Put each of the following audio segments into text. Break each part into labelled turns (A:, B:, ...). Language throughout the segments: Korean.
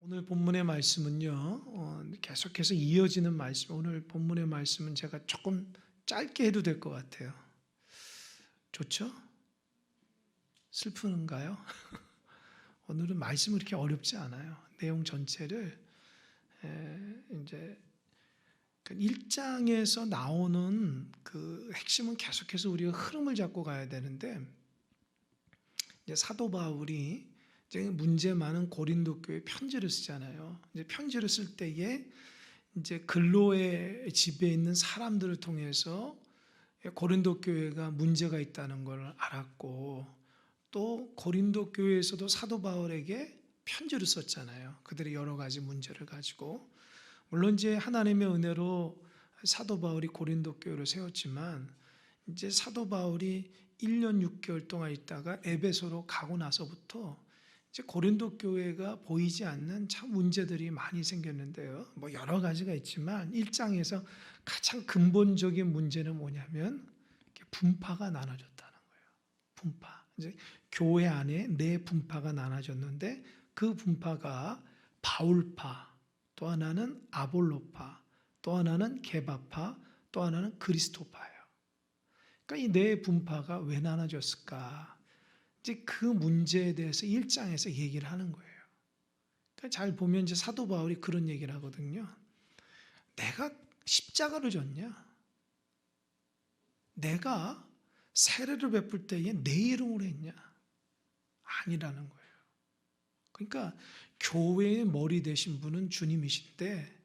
A: 오늘 본문의 말씀은요, 계속해서 이어지는 말씀. 오늘 본문의 말씀은 제가 조금 짧게 해도 될 것 같아요. 좋죠? 슬픈가요? 오늘은 말씀이 그렇게 어렵지 않아요. 내용 전체를 이제 그 1장에서 나오는 그 핵심은 계속해서 우리가 흐름을 잡고 가야 되는데, 이제 사도 바울이 이제 문제 많은 고린도 교회 편지를 쓰잖아요. 이제 편지를 쓸 때에 이제 근로의 집에 있는 사람들을 통해서 고린도 교회가 문제가 있다는 걸 알았고, 또 고린도 교회에서도 사도 바울에게 편지를 썼잖아요. 그들의 여러 가지 문제를 가지고. 물론 이제 하나님의 은혜로 사도 바울이 고린도 교회를 세웠지만, 이제 사도 바울이 1년 6개월 동안 있다가 에베소로 가고 나서부터 이제 고린도 교회가 보이지 않는 참 문제들이 많이 생겼는데요. 뭐 여러 가지가 있지만 1장에서 가장 근본적인 문제는 뭐냐면 분파가 나눠졌다는 거예요. 분파. 이제 교회 안에 네 분파가 나눠졌는데, 그 분파가 바울파, 또 하나는 아볼로파, 또 하나는 게바파, 또 하나는 그리스도파예요. 그러니까 이 네 분파가 왜 나눠졌을까? 이제 그 문제에 대해서 1장에서 얘기를 하는 거예요. 그러니까 잘 보면 이제 사도 바울이 그런 얘기를 하거든요. 내가 십자가를 졌냐? 내가 세례를 베풀 때에 내 이름으로 했냐? 아니라는 거예요. 그러니까 교회의 머리 되신 분은 주님이신데,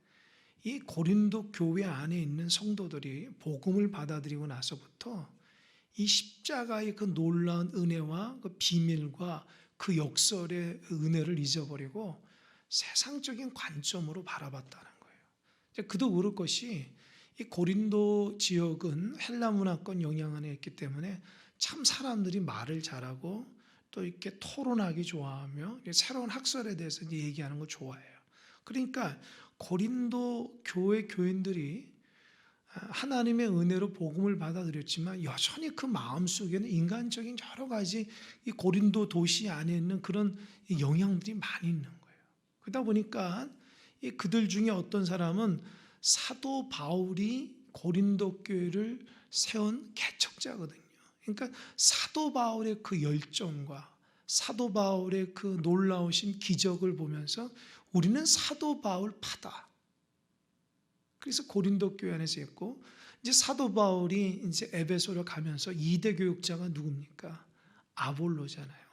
A: 이 고린도 교회 안에 있는 성도들이 복음을 받아들이고 나서부터 이 십자가의 그 놀라운 은혜와 그 비밀과 그 역설의 은혜를 잊어버리고 세상적인 관점으로 바라봤다는 거예요. 그도 그럴 것이, 이 고린도 지역은 헬라 문화권 영향 안에 있기 때문에 참 사람들이 말을 잘하고 또 이렇게 토론하기 좋아하며 새로운 학설에 대해서 얘기하는 걸 좋아해요. 그러니까 고린도 교회 교인들이 하나님의 은혜로 복음을 받아들였지만 여전히 그 마음속에는 인간적인 여러 가지 이 고린도 도시 안에 있는 그런 영향들이 많이 있는 거예요. 그러다 보니까 이 그들 중에 어떤 사람은 사도 바울이 고린도 교회를 세운 개척자거든요. 그러니까 사도 바울의 그 열정과 사도 바울의 그 놀라우신 기적을 보면서 우리는 사도 바울 파다. 그래서 고린도 교회 안에서 했고, 이제 사도 바울이 이제 에베소로 가면서 2대 교육자가 누굽니까? 아볼로잖아요.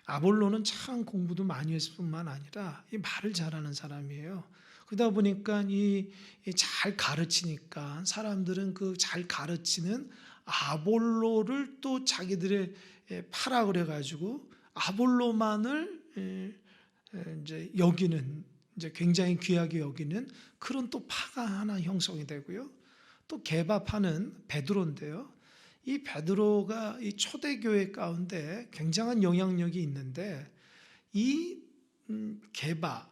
A: 아볼로는 참 공부도 많이 했을 뿐만 아니라 이 말을 잘하는 사람이에요. 그러다 보니까 이 잘 가르치니까 사람들은 그 잘 가르치는 아볼로를 또 자기들의 파라 그래가지고 아볼로만을 이제 여기는, 이제 굉장히 귀하게 여기는 그런 또 파가 하나 형성이 되고요. 또 게바파는 베드로인데요. 이 베드로가 이 초대교회 가운데 굉장한 영향력이 있는데, 이 게바,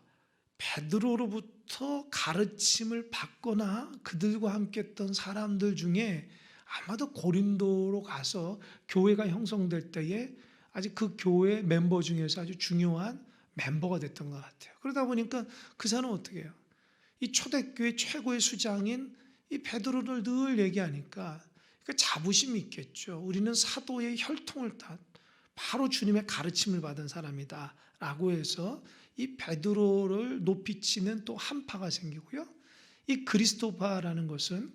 A: 베드로로부터 가르침을 받거나 그들과 함께 했던 사람들 중에 아마도 고린도로 가서 교회가 형성될 때에 아직 그 교회 멤버 중에서 아주 중요한 멤버가 됐던 것 같아요. 그러다 보니까 그 사람은 어떻게 해요? 이 초대교회 최고의 수장인 이 베드로를 늘 얘기하니까 자부심이 있겠죠. 우리는 사도의 혈통을 다 바로 주님의 가르침을 받은 사람이다 라고 해서 이 베드로를 높이 치는 또 한파가 생기고요. 이 그리스도파라는 것은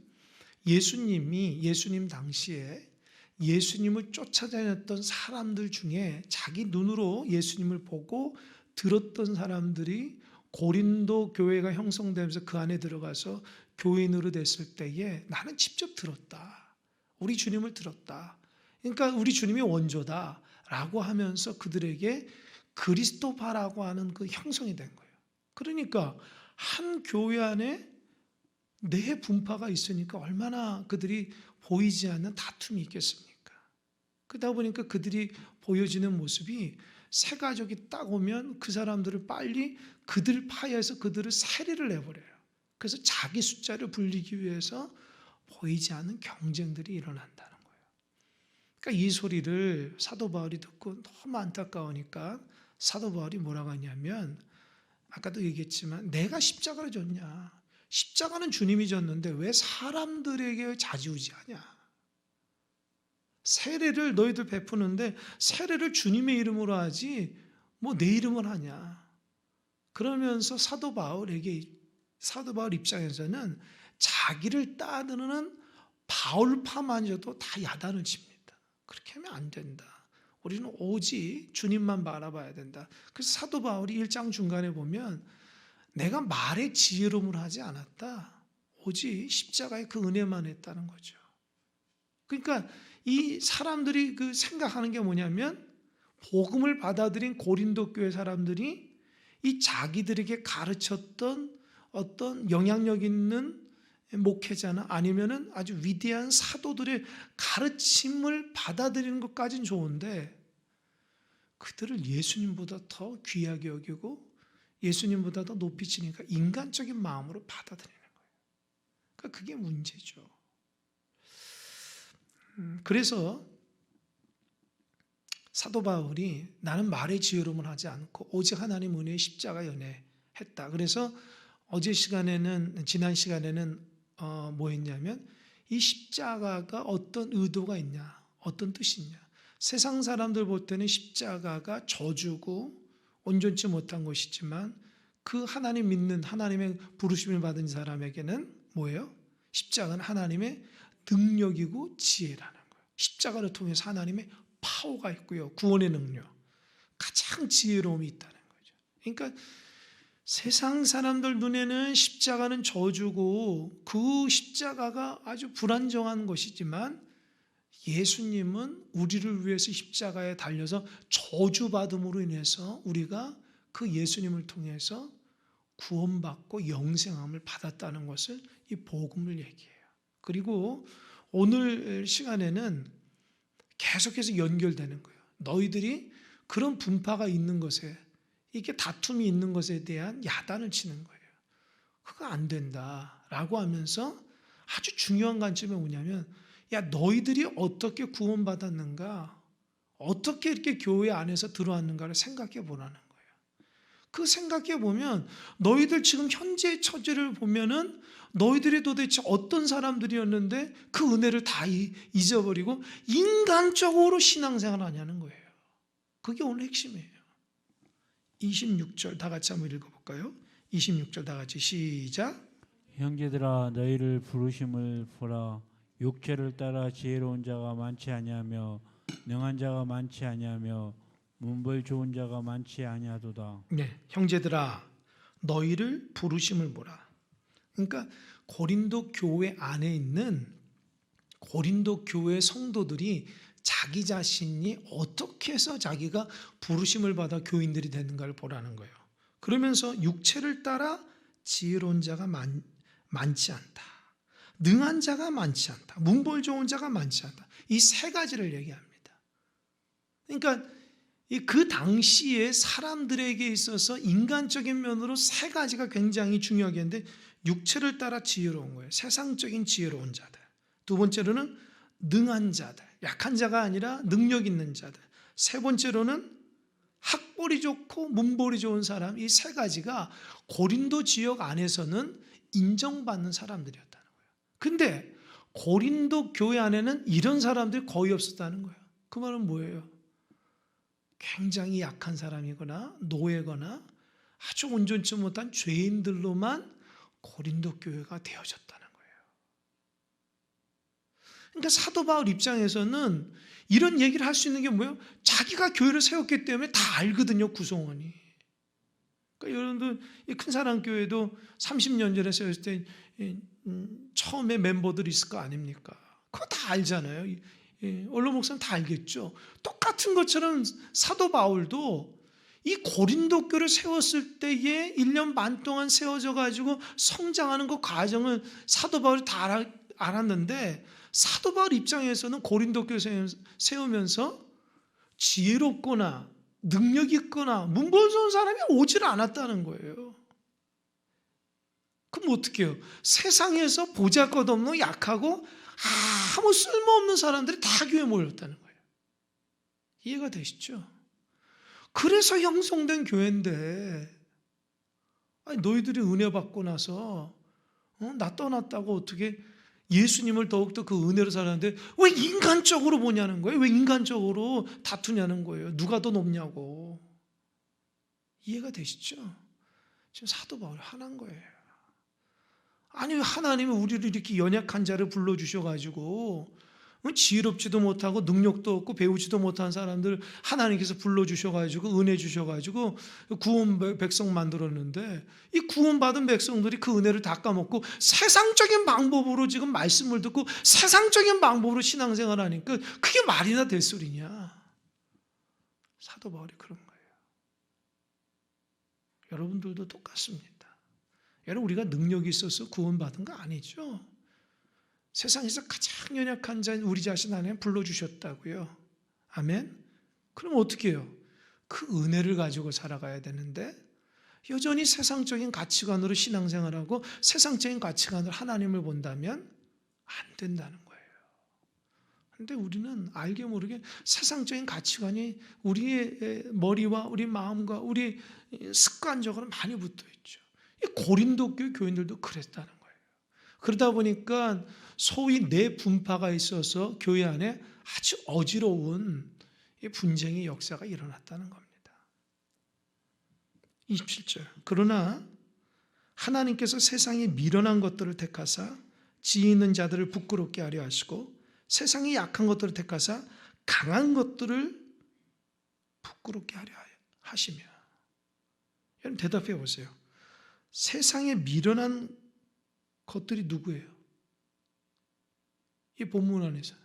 A: 예수님 당시에 예수님을 쫓아다녔던 사람들 중에 자기 눈으로 예수님을 보고 들었던 사람들이 고린도 교회가 형성되면서 그 안에 들어가서 교인으로 됐을 때에 나는 직접 들었다. 우리 주님을 들었다. 그러니까 우리 주님이 원조다 라고 하면서 그들에게 그리스도파라고 하는 그 형성이 된 거예요. 그러니까 한 교회 안에 네 분파가 있으니까 얼마나 그들이 보이지 않는 다툼이 있겠습니까? 그러다 보니까 그들이 보여지는 모습이 새 가족이 딱 오면 그 사람들을 빨리 그들 파에서 그들을 세리를 내버려요. 그래서 자기 숫자를 불리기 위해서 보이지 않는 경쟁들이 일어난다는 거예요. 그러니까 이 소리를 사도 바울이 듣고 너무 안타까우니까 사도 바울이 뭐라고 하냐면 아까도 얘기했지만 내가 십자가를 졌냐? 십자가는 주님이 졌는데 왜 사람들에게 좌지우지하냐? 세례를 너희들 베푸는데 세례를 주님의 이름으로 하지 뭐 내 이름을 하냐? 그러면서 사도 바울 입장에서는 자기를 따르는 바울파마저도 다 야단을 칩니다. 그렇게 하면 안 된다. 우리는 오직 주님만 바라봐야 된다. 그래서 사도 바울이 1장 중간에 보면 내가 말의 지혜로움을 하지 않았다. 오직 십자가의 그 은혜만 했다는 거죠. 그러니까 이 사람들이 그 생각하는 게 뭐냐면 복음을 받아들인 고린도 교회 사람들이 이 자기들에게 가르쳤던 어떤 영향력 있는 목회자나 아니면은 아주 위대한 사도들의 가르침을 받아들이는 것까지는 좋은데 그들을 예수님보다 더 귀하게 여기고 예수님보다 더 높이 치니까 인간적인 마음으로 받아들이는 거예요. 그러니까 그게 문제죠. 그래서 사도 바울이 나는 말의 지혜로움을 하지 않고 오직 하나님 은혜의 십자가 연애했다. 그래서 지난 시간에는 뭐 했냐면 이 십자가가 어떤 의도가 있냐, 어떤 뜻이 있냐. 세상 사람들 볼 때는 십자가가 저주고 온전치 못한 것이지만 그 하나님 믿는 하나님의 부르심을 받은 사람에게는 뭐예요? 십자가는 하나님의 능력이고 지혜라는 거예요. 십자가를 통해서 하나님의 파워가 있고요. 구원의 능력. 가장 지혜로움이 있다는 거죠. 그러니까 세상 사람들 눈에는 십자가는 저주고 그 십자가가 아주 불안정한 것이지만 예수님은 우리를 위해서 십자가에 달려서 저주받음으로 인해서 우리가 그 예수님을 통해서 구원받고 영생함을 받았다는 것을 이 복음을 얘기해요. 그리고 오늘 시간에는 계속해서 연결되는 거예요. 너희들이 그런 분파가 있는 것에 이게 다툼이 있는 것에 대한 야단을 치는 거예요. 그거 안 된다라고 하면서 아주 중요한 관점이 뭐냐면 야 너희들이 어떻게 구원받았는가 어떻게 이렇게 교회 안에서 들어왔는가를 생각해 보라는 거예요. 그 생각해 보면 너희들 지금 현재의 처지를 보면은 너희들이 도대체 어떤 사람들이었는데 그 은혜를 다 잊어버리고 인간적으로 신앙생활을 하냐는 거예요. 그게 오늘 핵심이에요. 26절 다 같이 한번 읽어볼까요? 26절 다 같이 시작.
B: 형제들아 너희를 부르심을 보라. 육체를 따라 지혜로운 자가 많지 아니하며 능한 자가 많지 아니하며 문벌 좋은 자가 많지 아니하도다.
A: 네, 형제들아 너희를 부르심을 보라. 그러니까 고린도 교회 안에 있는 고린도 교회 성도들이 자기 자신이 어떻게 해서 자기가 부르심을 받아 교인들이 되는가를 보라는 거예요. 그러면서 육체를 따라 지혜로운 자가 많지 않다. 능한 자가 많지 않다. 문벌 좋은 자가 많지 않다. 이 세 가지를 얘기합니다. 그러니까 그 당시에 사람들에게 있어서 인간적인 면으로 세 가지가 굉장히 중요하겠는데 육체를 따라 지혜로운 거예요. 세상적인 지혜로운 자들. 두 번째로는 능한 자들. 약한 자가 아니라 능력 있는 자들. 세 번째로는 학벌이 좋고 문벌이 좋은 사람. 이 세 가지가 고린도 지역 안에서는 인정받는 사람들이었다는 거예요. 근데 고린도 교회 안에는 이런 사람들이 거의 없었다는 거예요. 그 말은 뭐예요? 굉장히 약한 사람이거나 노예거나 아주 온전치 못한 죄인들로만 고린도 교회가 되어졌다는 거예요. 그러니까 사도 바울 입장에서는 이런 얘기를 할 수 있는 게 뭐예요? 자기가 교회를 세웠기 때문에 다 알거든요, 구성원이. 그러니까 여러분들 큰 사랑 교회도 30년 전에 세웠을 때 처음에 멤버들이 있을 거 아닙니까? 그거 다 알잖아요. 원로 목사는 다 알겠죠. 똑같은 것처럼 사도 바울도 이 고린도 교를 세웠을 때에 1년 반 동안 세워져 가지고 성장하는 그 과정을 사도 바울이 다 알았는데 사도 바울 입장에서는 고린도 교 세우면서 지혜롭거나 능력 있거나 문벌 좋은 사람이 오질 않았다는 거예요. 그럼 어떻게 해요? 세상에서 보잘것없는 약하고 아무 쓸모없는 사람들이 다 교회에 모였다는 거예요. 이해가 되시죠? 그래서 형성된 교회인데 아니, 너희들이 은혜 받고 나서 나 떠났다고 어떻게 예수님을 더욱더 그 은혜로 살았는데 왜 인간적으로 보냐는 거예요. 왜 인간적으로 다투냐는 거예요. 누가 더 높냐고. 이해가 되시죠? 지금 사도 바울이 화난 거예요. 아니, 하나님은 우리를 이렇게 연약한 자를 불러주셔가지고 지혜롭지도 못하고 능력도 없고 배우지도 못한 사람들 하나님께서 불러주셔가지고 은혜 주셔가지고 구원 백성 만들었는데, 이 구원받은 백성들이 그 은혜를 다 까먹고 세상적인 방법으로 지금 말씀을 듣고 세상적인 방법으로 신앙생활을 하니까 그게 말이나 될 소리냐. 사도 바울이 그런 거예요. 여러분들도 똑같습니다. 여러분, 우리가 능력이 있어서 구원받은 거 아니죠. 세상에서 가장 연약한 자인 우리 자신 하나님 불러주셨다고요. 아멘? 그럼 어떻게 해요? 그 은혜를 가지고 살아가야 되는데 여전히 세상적인 가치관으로 신앙생활하고 세상적인 가치관으로 하나님을 본다면 안 된다는 거예요. 그런데 우리는 알게 모르게 세상적인 가치관이 우리의 머리와 우리 마음과 우리 습관적으로 많이 붙어 있죠. 이 고린도 교인들도 그랬다는 거예요. 그러다 보니까 소위 내 분파가 있어서 교회 안에 아주 어지러운 분쟁의 역사가 일어났다는 겁니다. 27절. 그러나 하나님께서 세상에 미련한 것들을 택하사 지혜 있는 자들을 부끄럽게 하려 하시고 세상에 약한 것들을 택하사 강한 것들을 부끄럽게 하려 하시며. 여러분 대답해 보세요. 세상에 미련한 것들이 누구예요? 이 본문 안에서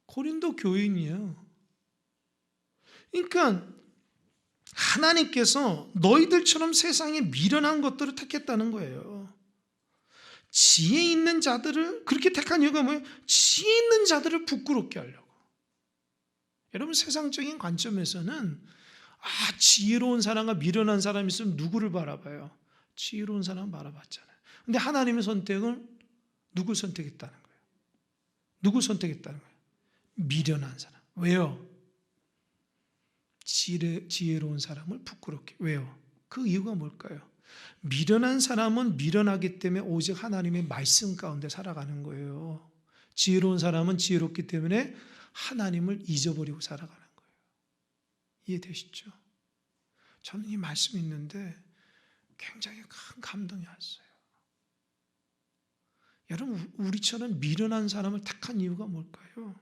A: 고린도 교인이에요. 그러니까 하나님께서 너희들처럼 세상에 미련한 것들을 택했다는 거예요. 지혜 있는 자들을 그렇게 택한 이유가 뭐예요? 지혜 있는 자들을 부끄럽게 하려고. 여러분 세상적인 관점에서는 지혜로운 사람과 미련한 사람이 있으면 누구를 바라봐요? 지혜로운 사람 바라봤잖아요. 근데 하나님의 선택은 누굴 선택했다는 거예요? 누굴 선택했다는 거예요? 미련한 사람. 왜요? 지혜로운 사람을 부끄럽게. 왜요? 그 이유가 뭘까요? 미련한 사람은 미련하기 때문에 오직 하나님의 말씀 가운데 살아가는 거예요. 지혜로운 사람은 지혜롭기 때문에 하나님을 잊어버리고 살아가는 거예요. 이해되시죠? 저는 이 말씀이 있는데 굉장히 큰 감동이 왔어요. 여러분 우리처럼 미련한 사람을 택한 이유가 뭘까요?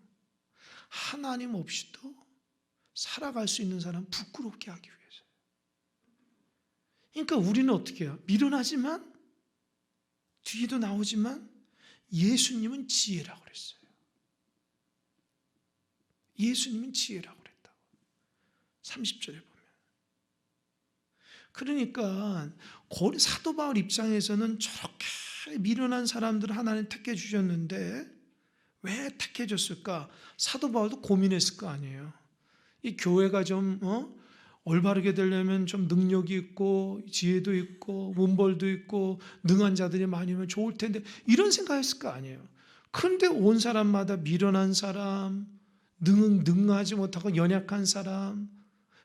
A: 하나님 없이도 살아갈 수 있는 사람 부끄럽게 하기 위해서요. 그러니까 우리는 어떻게 해요? 미련하지만 뒤에도 나오지만 예수님은 지혜라고 그랬어요. 예수님은 지혜라고 그랬다고. 30절에 보면. 그러니까 사도 바울 입장에서는 저렇게 미련한 사람들을 하나님 택해 주셨는데 왜 택해 줬을까? 사도 바울도 고민했을 거 아니에요. 이 교회가 좀 올바르게 되려면 좀 능력이 있고 지혜도 있고 문벌도 있고 능한 자들이 많으면 좋을 텐데 이런 생각했을 거 아니에요. 그런데 온 사람마다 미련한 사람, 능하지 못하고 연약한 사람,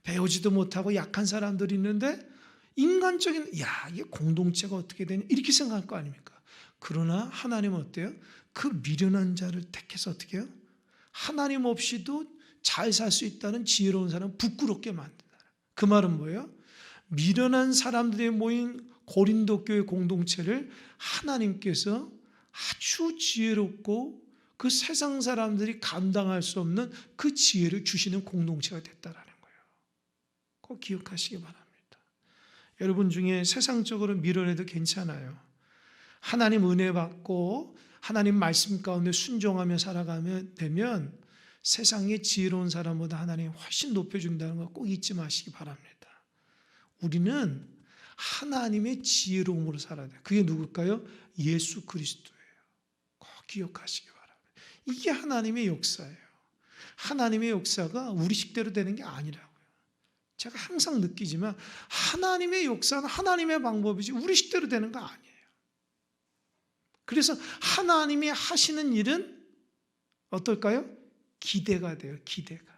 A: 배우지도 못하고 약한 사람들이 있는데 인간적인 이게 공동체가 어떻게 되냐 이렇게 생각할 거 아닙니까? 그러나 하나님은 어때요? 그 미련한 자를 택해서 어떻게 해요? 하나님 없이도 잘 살 수 있다는 지혜로운 사람 부끄럽게 만든다. 그 말은 뭐예요? 미련한 사람들이 모인 고린도 교회 공동체를 하나님께서 아주 지혜롭고 그 세상 사람들이 감당할 수 없는 그 지혜를 주시는 공동체가 됐다라는 거예요. 꼭 기억하시기 바랍니다. 여러분 중에 세상적으로 미련해도 괜찮아요. 하나님 은혜 받고 하나님 말씀 가운데 순종하며 살아가면 되면 세상의 지혜로운 사람보다 하나님 훨씬 높여준다는 거 꼭 잊지 마시기 바랍니다. 우리는 하나님의 지혜로움으로 살아야 돼요. 그게 누굴까요? 예수 그리스도예요. 꼭 기억하시기 바랍니다. 이게 하나님의 역사예요. 하나님의 역사가 우리 식대로 되는 게 아니라고요. 제가 항상 느끼지만 하나님의 역사는 하나님의 방법이지 우리 식대로 되는 거 아니에요. 그래서 하나님이 하시는 일은 어떨까요? 기대가 돼요. 기대가 돼요.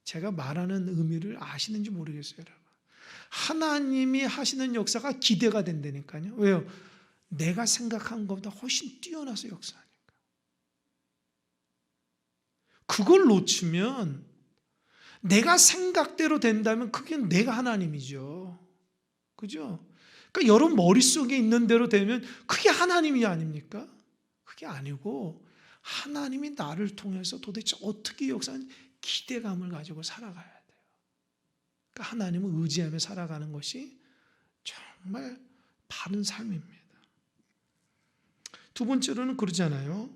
A: 제가 말하는 의미를 아시는지 모르겠어요, 여러분. 하나님이 하시는 역사가 기대가 된다니까요. 왜요? 내가 생각한 것보다 훨씬 뛰어나서 역사하니까. 그걸 놓치면 내가 생각대로 된다면 그게 내가 하나님이죠. 그죠? 그러니까 여러분 머릿속에 있는 대로 되면 그게 하나님이 아닙니까? 그게 아니고 하나님이 나를 통해서 도대체 어떻게 역사하는지 기대감을 가지고 살아가야 돼요. 그러니까 하나님을 의지하며 살아가는 것이 정말 바른 삶입니다. 두 번째로는 그러잖아요.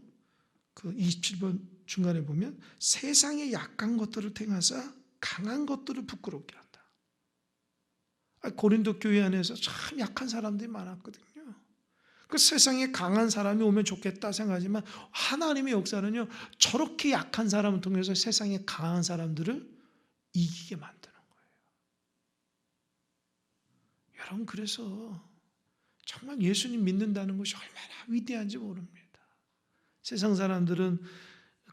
A: 그 27번 중간에 보면 세상의 약한 것들을 택하사 강한 것들을 부끄럽게 한다. 고린도 교회 안에서 참 약한 사람들이 많았거든요. 그 세상에 강한 사람이 오면 좋겠다 생각하지만 하나님의 역사는요, 저렇게 약한 사람을 통해서 세상에 강한 사람들을 이기게 만드는 거예요. 여러분, 그래서 정말 예수님 믿는다는 것이 얼마나 위대한지 모릅니다. 세상 사람들은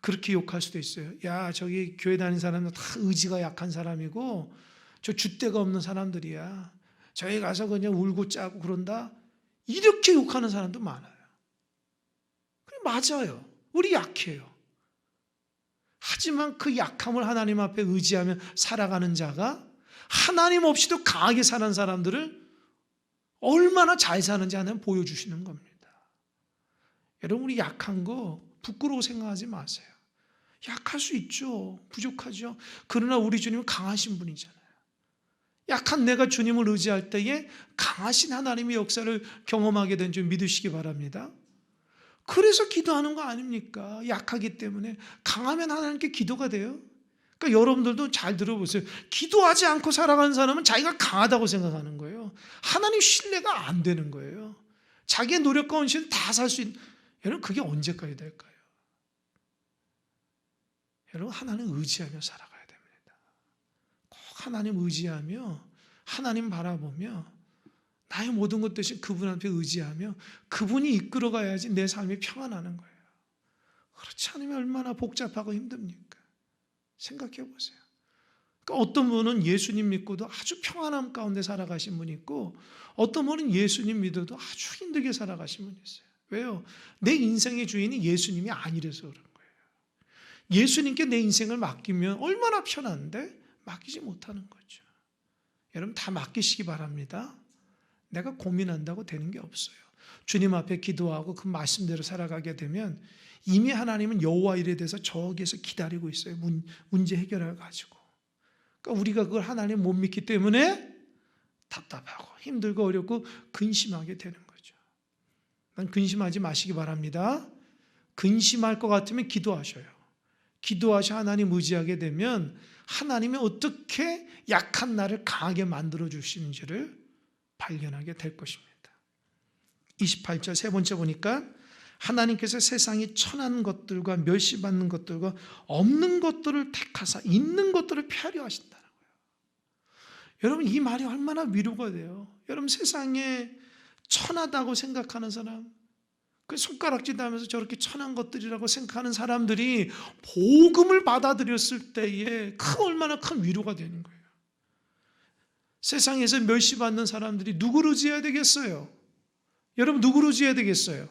A: 그렇게 욕할 수도 있어요. 야, 저기 교회 다니는 사람은 다 의지가 약한 사람이고 저 줏대가 없는 사람들이야. 저기 가서 그냥 울고 짜고 그런다. 이렇게 욕하는 사람도 많아요. 맞아요. 우리 약해요. 하지만 그 약함을 하나님 앞에 의지하며 살아가는 자가 하나님 없이도 강하게 사는 사람들을 얼마나 잘 사는지 하나님 보여주시는 겁니다. 여러분, 우리 약한 거 부끄러워 생각하지 마세요. 약할 수 있죠. 부족하죠. 그러나 우리 주님은 강하신 분이잖아요. 약한 내가 주님을 의지할 때에 강하신 하나님의 역사를 경험하게 된 줄 믿으시기 바랍니다. 그래서 기도하는 거 아닙니까? 약하기 때문에. 강하면 하나님께 기도가 돼요. 그러니까 여러분들도 잘 들어보세요. 기도하지 않고 살아가는 사람은 자기가 강하다고 생각하는 거예요. 하나님 신뢰가 안 되는 거예요. 자기의 노력과 헌신 다 살 수 있는. 여러분, 그게 언제까지 될까요? 여러분, 하나님 의지하며 살아가야 됩니다. 꼭 하나님 의지하며 하나님 바라보며 나의 모든 것 대신 그분한테 의지하며 그분이 이끌어가야지 내 삶이 평안하는 거예요. 그렇지 않으면 얼마나 복잡하고 힘듭니까? 생각해 보세요. 그러니까 어떤 분은 예수님 믿고도 아주 평안함 가운데 살아가신 분이 있고 어떤 분은 예수님 믿어도 아주 힘들게 살아가신 분이 있어요. 왜요? 내 인생의 주인이 예수님이 아니라서 그런 거예요. 예수님께 내 인생을 맡기면 얼마나 편한데 맡기지 못하는 거죠. 여러분, 다 맡기시기 바랍니다. 내가 고민한다고 되는 게 없어요. 주님 앞에 기도하고 그 말씀대로 살아가게 되면 이미 하나님은 여호와 일에 대해서 저기에서 기다리고 있어요. 문제 해결을 가지고. 그러니까 우리가 그걸 하나님 못 믿기 때문에 답답하고 힘들고 어렵고 근심하게 되는 거죠. 난 근심하지 마시기 바랍니다. 근심할 것 같으면 기도하셔요. 기도하셔 하나님 의지하게 되면 하나님이 어떻게 약한 나를 강하게 만들어 주시는지를 발견하게 될 것입니다. 28절 세 번째 보니까 하나님께서 세상이 천한 것들과 멸시받는 것들과 없는 것들을 택하사 있는 것들을 폐하려 하신다는 거예요. 여러분, 이 말이 얼마나 위로가 돼요. 여러분, 세상에 천하다고 생각하는 사람, 그 손가락질 하면서 저렇게 천한 것들이라고 생각하는 사람들이 복음을 받아들였을 때에 얼마나 큰 위로가 되는 거예요. 세상에서 멸시받는 사람들이 누구를 의지해야 되겠어요? 여러분, 누구를 의지해야 되겠어요?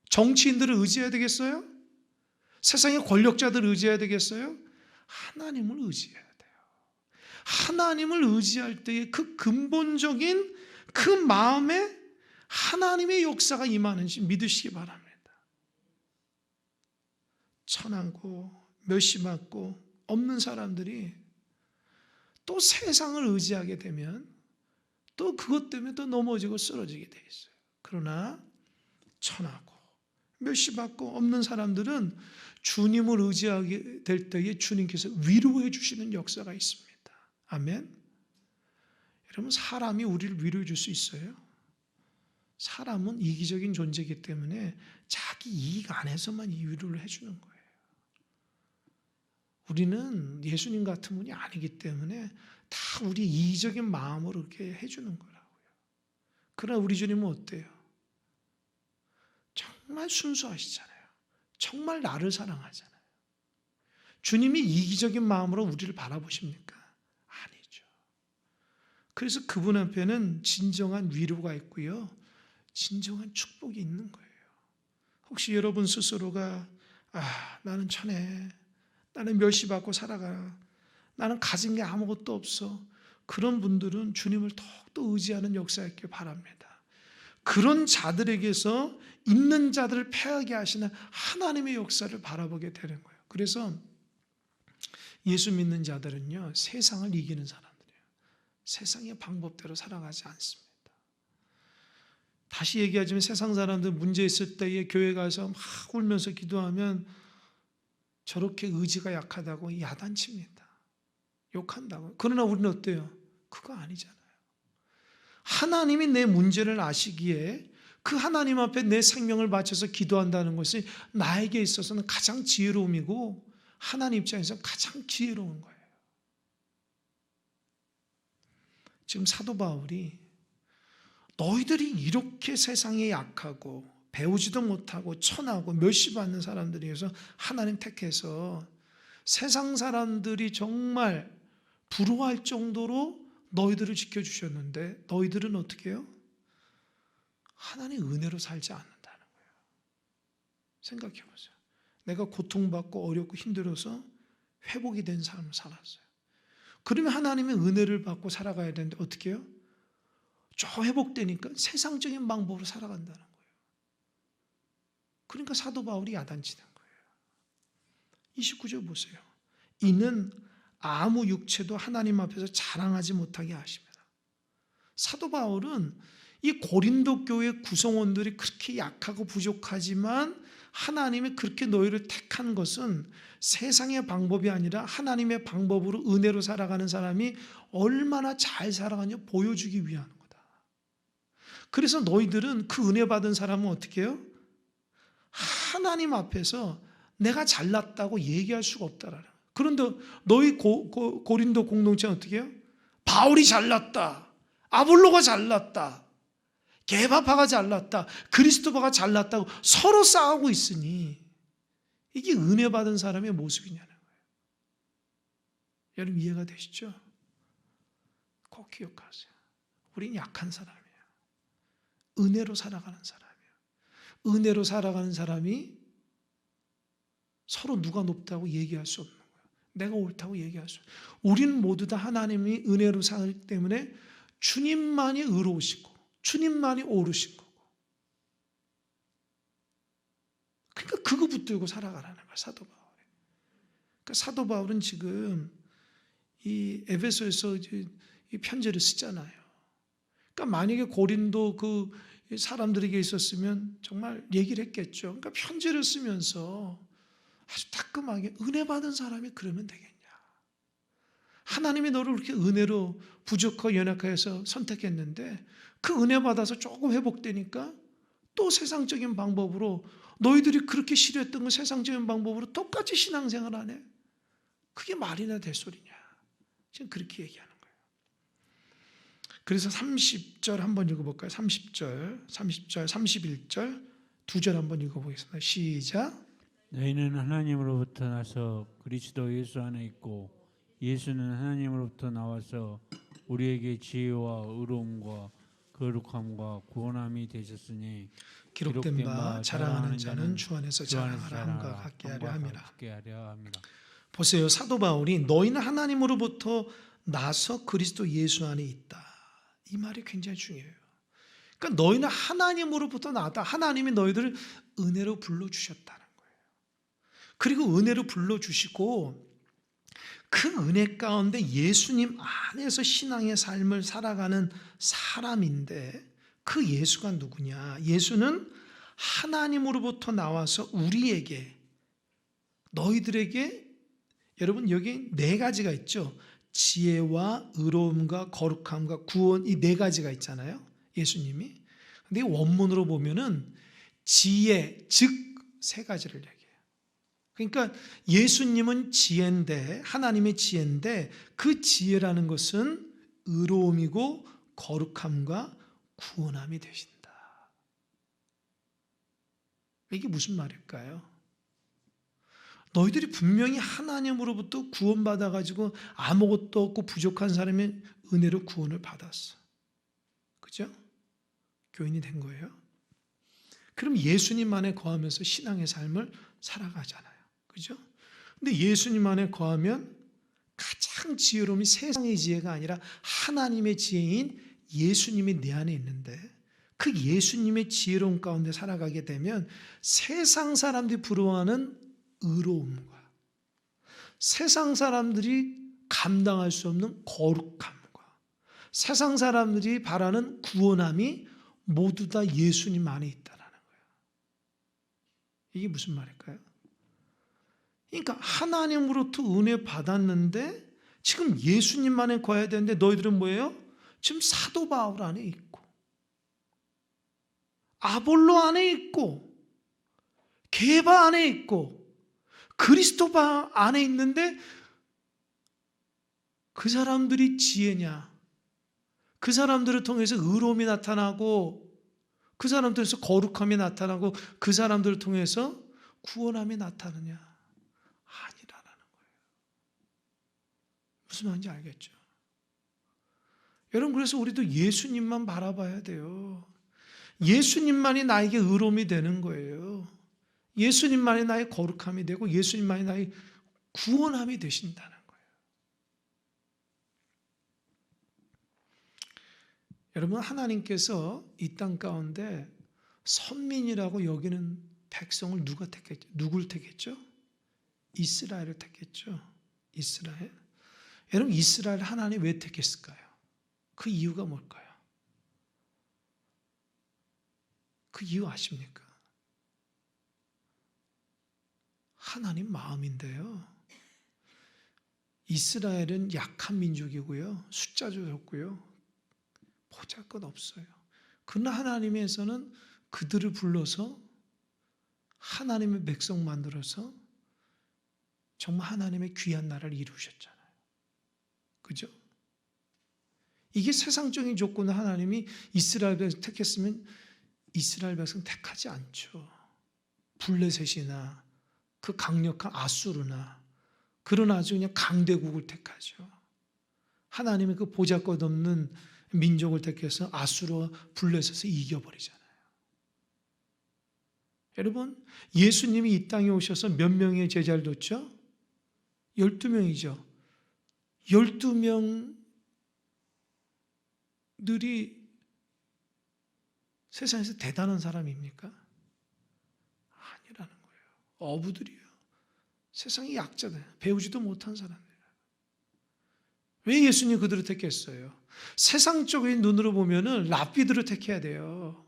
A: 정치인들을 의지해야 되겠어요? 세상의 권력자들을 의지해야 되겠어요? 하나님을 의지해야 돼요. 하나님을 의지할 때의 그 근본적인 그 마음에 하나님의 역사가 임하는지 믿으시기 바랍니다. 천하고 멸시받고 없는 사람들이 또 세상을 의지하게 되면 또 그것 때문에 또 넘어지고 쓰러지게 돼 있어요. 그러나 천하고 멸시받고 없는 사람들은 주님을 의지하게 될 때에 주님께서 위로해 주시는 역사가 있습니다. 아멘. 여러분, 사람이 우리를 위로해 줄 수 있어요? 사람은 이기적인 존재이기 때문에 자기 이익 안에서만 이 위로를 해주는 거예요. 우리는 예수님 같은 분이 아니기 때문에 다 우리 이기적인 마음으로 이렇게 해주는 거라고요. 그러나 우리 주님은 어때요? 정말 순수하시잖아요. 정말 나를 사랑하잖아요. 주님이 이기적인 마음으로 우리를 바라보십니까? 아니죠. 그래서 그분 앞에는 진정한 위로가 있고요, 진정한 축복이 있는 거예요. 혹시 여러분 스스로가 나는 천해, 나는 멸시받고 살아가, 나는 가진 게 아무것도 없어, 그런 분들은 주님을 더욱더 의지하는 역사였길 바랍니다. 그런 자들에게서 있는 자들을 패하게 하시는 하나님의 역사를 바라보게 되는 거예요. 그래서 예수 믿는 자들은요, 세상을 이기는 사람들이에요. 세상의 방법대로 살아가지 않습니다. 다시 얘기하자면 세상 사람들 문제 있을 때에 교회 가서 막 울면서 기도하면 저렇게 의지가 약하다고 야단칩니다. 욕한다고. 그러나 우리는 어때요? 그거 아니잖아요. 하나님이 내 문제를 아시기에 그 하나님 앞에 내 생명을 바쳐서 기도한다는 것이 나에게 있어서는 가장 지혜로움이고 하나님 입장에서 가장 지혜로운 거예요. 지금 사도 바울이 너희들이 이렇게 세상에 약하고 배우지도 못하고 천하고 멸시받는 사람들에 의해서 하나님 택해서 세상 사람들이 정말 부러워할 정도로 너희들을 지켜주셨는데 너희들은 어떻게 해요? 하나님의 은혜로 살지 않는다는 거예요. 생각해 보세요. 내가 고통받고 어렵고 힘들어서 회복이 된 삶을 살았어요. 그러면 하나님의 은혜를 받고 살아가야 되는데 어떻게 해요? 저 회복되니까 세상적인 방법으로 살아간다는 거예요. 그러니까 사도 바울이 야단치는 거예요. 29절 보세요. 이는 아무 육체도 하나님 앞에서 자랑하지 못하게 하십니다. 사도 바울은 이 고린도 교회 구성원들이 그렇게 약하고 부족하지만 하나님이 그렇게 너희를 택한 것은 세상의 방법이 아니라 하나님의 방법으로 은혜로 살아가는 사람이 얼마나 잘 살아가냐 보여주기 위한 거다. 그래서 너희들은 그 은혜 받은 사람은 어떻게 해요? 하나님 앞에서 내가 잘났다고 얘기할 수가 없다라는 거예요. 그런데 너희 고린도 공동체는 어떻게 해요? 바울이 잘났다, 아볼로가 잘났다, 게바파가 잘났다, 그리스도바가 잘났다고 서로 싸우고 있으니 이게 은혜 받은 사람의 모습이냐는 거예요. 여러분 이해가 되시죠? 꼭 기억하세요. 우린 약한 사람이에요. 은혜로 살아가는 사람이에요. 은혜로 살아가는 사람이 서로 누가 높다고 얘기할 수 없는 거예요. 내가 옳다고 얘기할 수 없어요. 우리는 모두 다 하나님이 은혜로 살기 때문에 주님만이 의로우시고 주님만이 옳으신 거고, 그러니까 그거 붙들고 살아가라는 거예요. 사도 바울이. 그러니까 사도 바울은 지금 이 에베소에서 이 편지를 쓰잖아요. 그러니까 만약에 고린도 그 사람들에게 있었으면 정말 얘기를 했겠죠. 그러니까 편지를 쓰면서 아주 따끔하게 은혜 받은 사람이 그러면 되겠냐. 하나님이 너를 그렇게 은혜로 부족하고 연약해서 선택했는데 그 은혜 받아서 조금 회복되니까 또 세상적인 방법으로 너희들이 그렇게 싫어했던 그 세상적인 방법으로 똑같이 신앙생활 하네. 그게 말이나 될 소리냐. 지금 그렇게 얘기하는 거예요. 그래서 30절 한번 읽어볼까요? 30절, 31절 두 절 한번 읽어보겠습니다. 시작.
B: 너희는 하나님으로부터 나서 그리스도 예수 안에 있고 예수는 하나님으로부터 나와서 우리에게 지혜와 의로움과 거룩함과 구원함이 되셨으니
A: 기록된 바 자랑하는 자는 주 안에서 자랑하라 함과 같게 하려 함이라. 보세요. 사도 바울이 너희는 하나님으로부터 나서 그리스도 예수 안에 있다. 이 말이 굉장히 중요해요. 그러니까 너희는 하나님으로부터 나왔다. 하나님이 너희들을 은혜로 불러주셨다는 거예요. 그리고 은혜로 불러주시고 그 은혜 가운데 예수님 안에서 신앙의 삶을 살아가는 사람인데 그 예수가 누구냐? 예수는 하나님으로부터 나와서 우리에게, 너희들에게, 여러분 여기 네 가지가 있죠. 지혜와 의로움과 거룩함과 구원, 이 네 가지가 있잖아요. 예수님이. 근데 원문으로 보면은 지혜, 즉 세 가지를 얘기해요. 그러니까 예수님은 지혜인데, 하나님의 지혜인데 그 지혜라는 것은 의로움이고 거룩함과 구원함이 되신다. 이게 무슨 말일까요? 너희들이 분명히 하나님으로부터 구원받아가지고 아무것도 없고 부족한 사람의 은혜로 구원을 받았어. 그죠? 교인이 된 거예요. 그럼 예수님 안에 거하면서 신앙의 삶을 살아가잖아요. 그죠? 근데 예수님 안에 거하면 가장 지혜로움이 세상의 지혜가 아니라 하나님의 지혜인 예수님이 내 안에 있는데, 그 예수님의 지혜로움 가운데 살아가게 되면 세상 사람들이 부러워하는 의로움과 세상 사람들이 감당할 수 없는 거룩함과 세상 사람들이 바라는 구원함이 모두 다 예수님 안에 있다는 거예요. 이게 무슨 말일까요? 그러니까 하나님으로부터 은혜 받았는데 지금 예수님 안에 거해야 되는데 너희들은 뭐예요? 지금 사도 바울 안에 있고 아볼로 안에 있고 게바 안에 있고 그리스도바 안에 있는데 그 사람들이 지혜냐? 그 사람들을 통해서 의로움이 나타나고 그 사람들에서 거룩함이 나타나고 그 사람들을 통해서 구원함이 나타나냐? 아니라는 거예요. 무슨 말인지 알겠죠? 여러분, 그래서 우리도 예수님만 바라봐야 돼요. 예수님만이 나에게 의로움이 되는 거예요. 예수님만이 나의 거룩함이 되고 예수님만이 나의 구원함이 되신다는 거예요. 여러분, 하나님께서 이 땅 가운데 선민이라고 여기는 백성을 누굴 택했죠? 이스라엘을 택했죠. 이스라엘. 여러분, 이스라엘 하나님 왜 택했을까요? 그 이유가 뭘까요? 그 이유 아십니까? 하나님 마음인데요. 이스라엘은 약한 민족이고요. 숫자도 적고요. 보잘것 없어요. 그러나 하나님에서는 그들을 불러서 하나님의 백성 만들어서 정말 하나님의 귀한 나라를 이루셨잖아요. 그죠? 이게 세상적인 조건을 하나님이 이스라엘 백성 택했으면 이스라엘 백성 택하지 않죠. 블레셋이나 그 강력한 아수르나 그런 아주 그냥 강대국을 택하죠. 하나님의 그 보잘것없는 민족을 택해서 아수르와 블레셋을 이겨버리잖아요. 여러분, 예수님이 이 땅에 오셔서 몇 명의 제자를 뒀죠? 12명이죠. 12명들이 세상에서 대단한 사람입니까? 아니라는 거예요. 어부들이요. 세상의 약자들, 배우지도 못한 사람들. 왜 예수님 그들을 택했어요? 세상적인 눈으로 보면은 랍비들을 택해야 돼요.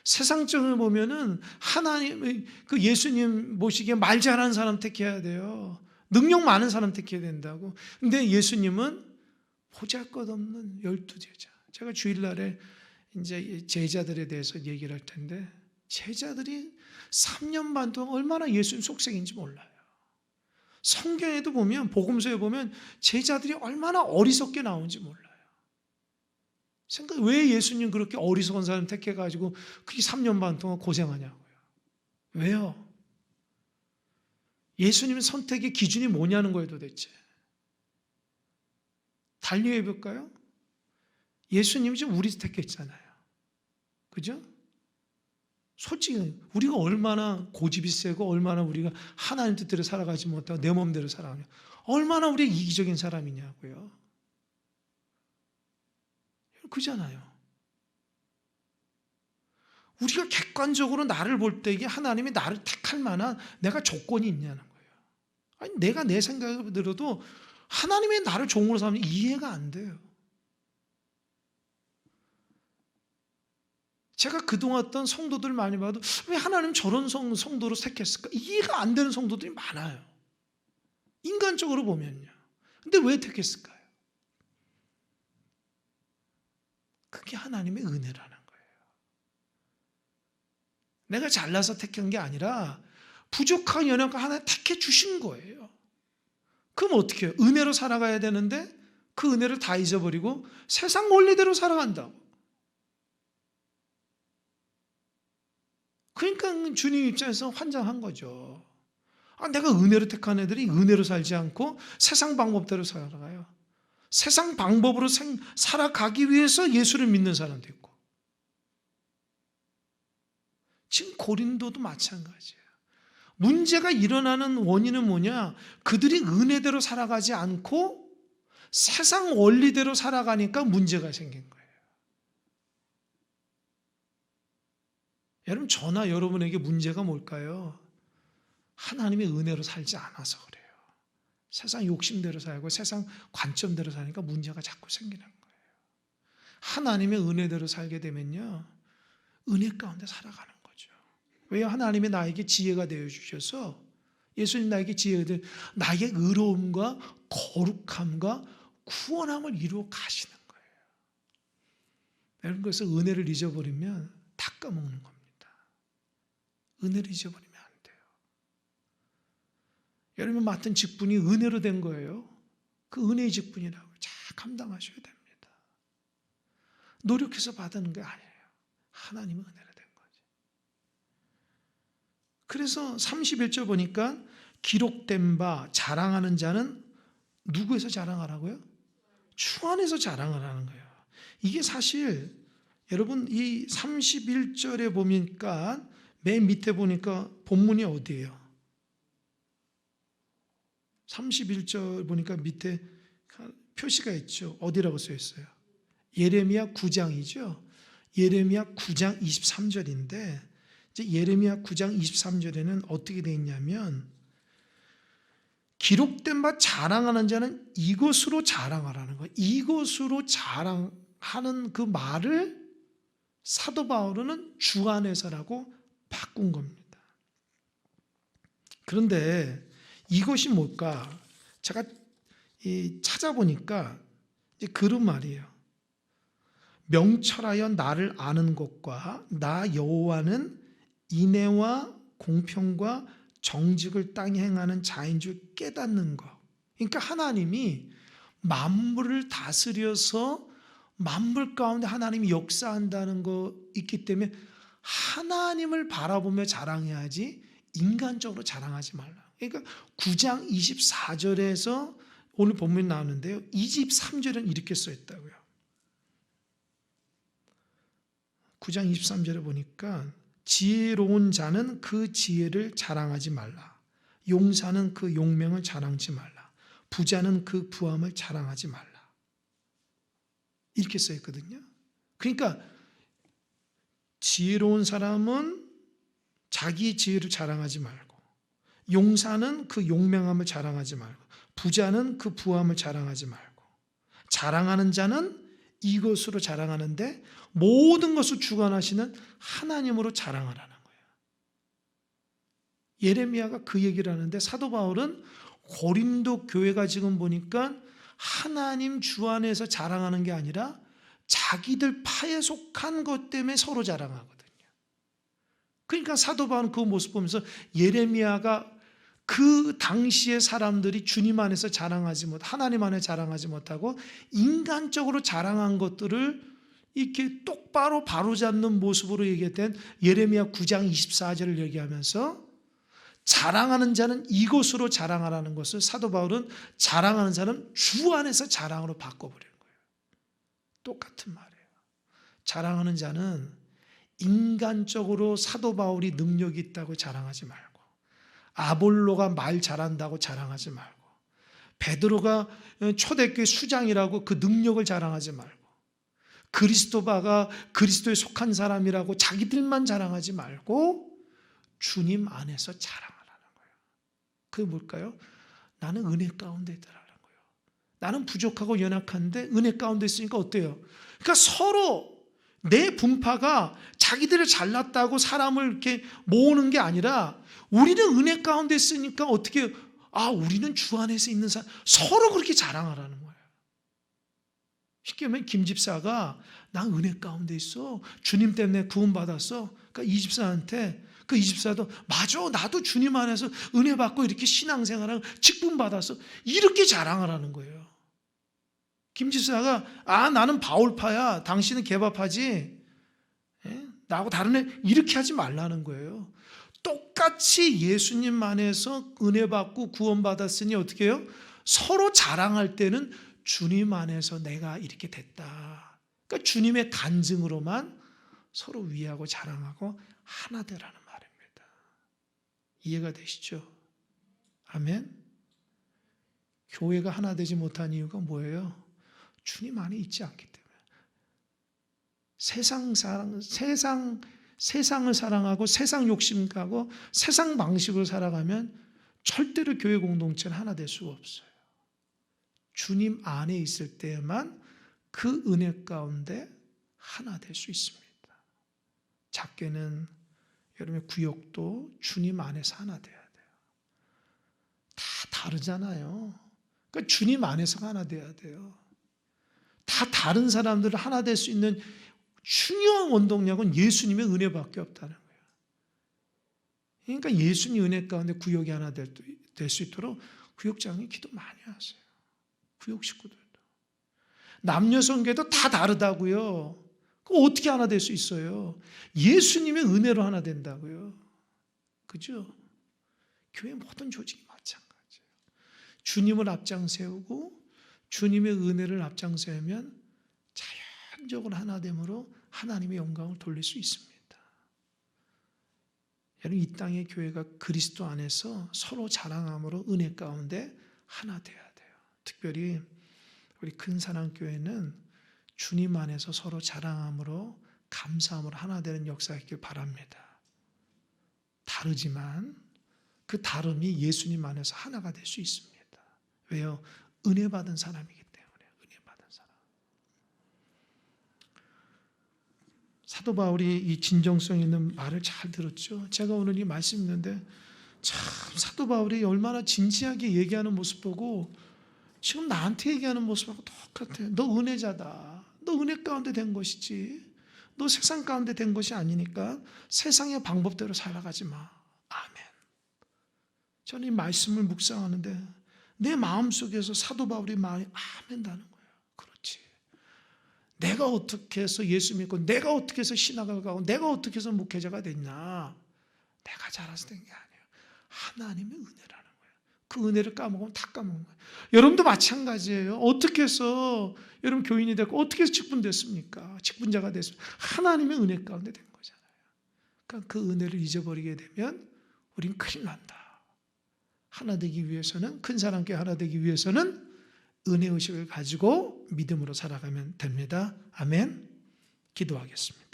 A: 세상적으로 보면은 하나님의 그 예수님 모시기에 말 잘하는 사람 택해야 돼요. 능력 많은 사람 택해야 된다고. 근데 예수님은 보잘것없는 12제자. 제가 주일날에 이제 제자들에 대해서 얘기를 할 텐데 제자들이 3년 반 동안 얼마나 예수님 속색인지 몰라요. 성경에도 보면 복음서에 보면 제자들이 얼마나 어리석게 나오는지 몰라요. 왜 예수님 그렇게 어리석은 사람 택해가지고 그렇게 3년 반 동안 고생하냐고요. 왜요? 예수님 선택의 기준이 뭐냐는 거예요 도대체. 달리 해볼까요? 예수님이 지금 우리 택했잖아요. 그죠? 솔직히 우리가 얼마나 고집이 세고 얼마나 우리가 하나님 뜻대로 살아가지 못하고 내 몸대로 살아가냐. 얼마나 우리가 이기적인 사람이냐고요. 그잖아요. 우리가 객관적으로 나를 볼 때 이게 하나님이 나를 택할 만한 내가 조건이 있냐는 거예요. 아니 내가 내 생각을 들어도 하나님의 나를 종으로 삼는 이해가 안 돼요. 제가 그동안 어떤 성도들 많이 봐도 왜 하나님 저런 성도로 택했을까? 이해가 안 되는 성도들이 많아요. 인간적으로 보면요. 근데 왜 택했을까요? 그게 하나님의 은혜라는 거예요. 내가 잘나서 택한 게 아니라 부족한 연약한 하나님 택해 주신 거예요. 그럼 어떻게 해요? 은혜로 살아가야 되는데 그 은혜를 다 잊어버리고 세상 원리대로 살아간다고. 그러니까 주님 입장에서 환장한 거죠. 내가 은혜로 택한 애들이 은혜로 살지 않고 세상 방법대로 살아가요. 세상 방법으로 살아가기 위해서 예수를 믿는 사람도 있고. 지금 고린도도 마찬가지예요. 문제가 일어나는 원인은 뭐냐? 그들이 은혜대로 살아가지 않고 세상 원리대로 살아가니까 문제가 생긴 거예요. 여러분, 저나 여러분에게 문제가 뭘까요? 하나님의 은혜로 살지 않아서 그래요. 세상 욕심대로 살고 세상 관점대로 사니까 문제가 자꾸 생기는 거예요. 하나님의 은혜대로 살게 되면요, 은혜 가운데 살아가는 거죠. 왜요? 하나님이 나에게 지혜가 되어주셔서, 예수님 나에게 지혜가 되어 나의 의로움과 거룩함과 구원함을 이루어 가시는 거예요. 여러분, 그래서 은혜를 잊어버리면 다 까먹는 겁니다. 은혜를 잊어버리면 안 돼요. 여러분 맡은 직분이 은혜로 된 거예요. 그 은혜의 직분이라고 잘 감당하셔야 됩니다. 노력해서 받는 게 아니에요. 하나님의 은혜로 된 거지. 그래서 31절 보니까 기록된 바 자랑하는 자는 누구에서 자랑하라고요? 주 안에서 자랑하라는 거예요. 이게 사실 여러분 이 31절에 보니까 맨 밑에 보니까 본문이 어디예요? 31절 보니까 밑에 표시가 있죠. 어디라고 써 있어요? 예레미야 9장이죠. 예레미야 9장 23절인데 이제 예레미야 9장 23절에는 어떻게 되어 있냐면 기록된 바 자랑하는 자는 이것으로 자랑하라는 거예요. 이것으로 자랑하는 그 말을 사도 바울은 주 안에서라고 바꾼 겁니다. 그런데 이것이 뭘까? 제가 찾아보니까 그런 말이에요. 명철하여 나를 아는 것과 나 여호와는 인애와 공평과 정직을 땅에 행하는 자인 줄 깨닫는 것. 그러니까 하나님이 만물을 다스려서 만물 가운데 하나님이 역사한다는 거 있기 때문에 하나님을 바라보며 자랑해야지 인간적으로 자랑하지 말라. 그러니까 9장 24절에서 오늘 본문이 나오는데요. 23절은 이렇게 써 있다고요. 9장 23절에 보니까 지혜로운 자는 그 지혜를 자랑하지 말라. 용사는 그 용맹을 자랑하지 말라. 부자는 그 부함을 자랑하지 말라. 이렇게 써 있거든요. 그러니까 지혜로운 사람은 자기 지혜를 자랑하지 말고, 용사는 그 용맹함을 자랑하지 말고, 부자는 그 부함을 자랑하지 말고, 자랑하는 자는 이것으로 자랑하는데 모든 것을 주관하시는 하나님으로 자랑하라는 거예요. 예레미야가 그 얘기를 하는데 사도 바울은 고린도 교회가 지금 보니까 하나님 주 안에서 자랑하는 게 아니라 자기들 파에 속한 것 때문에 서로 자랑하거든요. 그러니까 사도 바울은 그 모습 보면서 예레미야가 그 당시의 사람들이 주님 안에서 자랑하지 못, 하나님 안에 자랑하지 못하고 인간적으로 자랑한 것들을 이렇게 똑바로 바로잡는 모습으로 얘기했던 예레미야 9장 24절을 얘기하면서 자랑하는 자는 이것으로 자랑하라는 것을 사도 바울은 자랑하는 자는 주 안에서 자랑으로 바꿔버리는 거예요. 똑같은 말이에요. 자랑하는 자는 인간적으로 사도 바울이 능력이 있다고 자랑하지 말고, 아볼로가 말 잘한다고 자랑하지 말고, 베드로가 초대교회 수장이라고 그 능력을 자랑하지 말고, 그리스도바가 그리스도에 속한 사람이라고 자기들만 자랑하지 말고 주님 안에서 자랑하라는 거예요. 그게 뭘까요? 나는 은혜 가운데 있다라는 거예요. 나는 부족하고 연약한데 은혜 가운데 있으니까 어때요? 그러니까 서로 내 분파가 자기들을 잘났다고 사람을 이렇게 모으는 게 아니라 우리는 은혜 가운데 있으니까 어떻게, 우리는 주 안에서 있는 사람, 서로 그렇게 자랑하라는 거예요. 쉽게 말하면 김 집사가 나 은혜 가운데 있어, 주님 때문에 구원받았어. 그러니까 이 집사한테, 그 이 집사도 맞아, 나도 주님 안에서 은혜 받고 이렇게 신앙생활하고 직분 받았어, 이렇게 자랑하라는 거예요. 김 집사가 나는 바울파야, 당신은 개바파지, 나하고 다른 애, 이렇게 하지 말라는 거예요. 똑같이 예수님 안에서 은혜 받고 구원 받았으니 어떻게 해요? 서로 자랑할 때는 주님 안에서 내가 이렇게 됐다. 그러니까 주님의 간증으로만 서로 위하고 자랑하고 하나 되라는 말입니다. 이해가 되시죠? 아멘. 교회가 하나 되지 못한 이유가 뭐예요? 주님 안에 있지 않기 때문에. 세상을 사랑하고 세상 욕심 가고 세상 방식으로 살아가면 절대로 교회 공동체는 하나 될 수가 없어요. 주님 안에 있을 때에만 그 은혜 가운데 하나 될 수 있습니다. 작게는 여러분의 구역도 주님 안에서 하나 돼야 돼요. 다 다르잖아요. 그러니까 주님 안에서 하나 돼야 돼요. 다 다른 사람들을 하나 될 수 있는 중요한 원동력은 예수님의 은혜밖에 없다는 거예요. 그러니까 예수님 은혜 가운데 구역이 하나 될 수 있도록 구역장이 기도 많이 하세요. 구역 식구들도. 남녀 성계도 다 다르다고요. 그럼 어떻게 하나 될 수 있어요? 예수님의 은혜로 하나 된다고요. 그죠? 교회 모든 조직이 마찬가지예요. 주님을 앞장 세우고 주님의 은혜를 앞장 세우면 자연적으로 하나됨으로 하나님의 영광을 돌릴 수 있습니다. 여러분, 이 땅의 교회가 그리스도 안에서 서로 자랑함으로 은혜 가운데 하나 돼야 돼요. 특별히 우리 큰사랑교회는 주님 안에서 서로 자랑함으로 감사함으로 하나 되는 역사가 있길 바랍니다. 다르지만 그 다름이 예수님 안에서 하나가 될 수 있습니다. 왜요? 은혜 받은 사람이기 때문에. 은혜 받은 사람. 사도 바울이 이 진정성 있는 말을 잘 들었죠. 제가 오늘 이 말씀 있는데 참 사도 바울이 얼마나 진지하게 얘기하는 모습 보고 지금 나한테 얘기하는 모습하고 똑같아요. 너 은혜자다. 너 은혜 가운데 된 것이지. 너 세상 가운데 된 것이 아니니까 세상의 방법대로 살아가지 마. 아멘. 저는 이 말씀을 묵상하는데 내 마음속에서 사도 바울이 말이 아멘다는 거예요. 그렇지. 내가 어떻게 해서 예수 믿고 내가 어떻게 해서 신학을 가고 내가 어떻게 해서 목회자가 됐냐. 내가 잘해서 된 게 아니에요. 하나님의 은혜라는 거예요. 그 은혜를 까먹으면 다 까먹는 거예요. 여러분도 마찬가지예요. 어떻게 해서 여러분 교인이 됐고 어떻게 해서 직분됐습니까? 직분자가 됐습니까? 하나님의 은혜 가운데 된 거잖아요. 그러니까 그 은혜를 잊어버리게 되면 우린 큰일 난다. 하나 되기 위해서는 큰사랑교회 하나 되기 위해서는 은혜의식을 가지고 믿음으로 살아가면 됩니다. 아멘. 기도하겠습니다.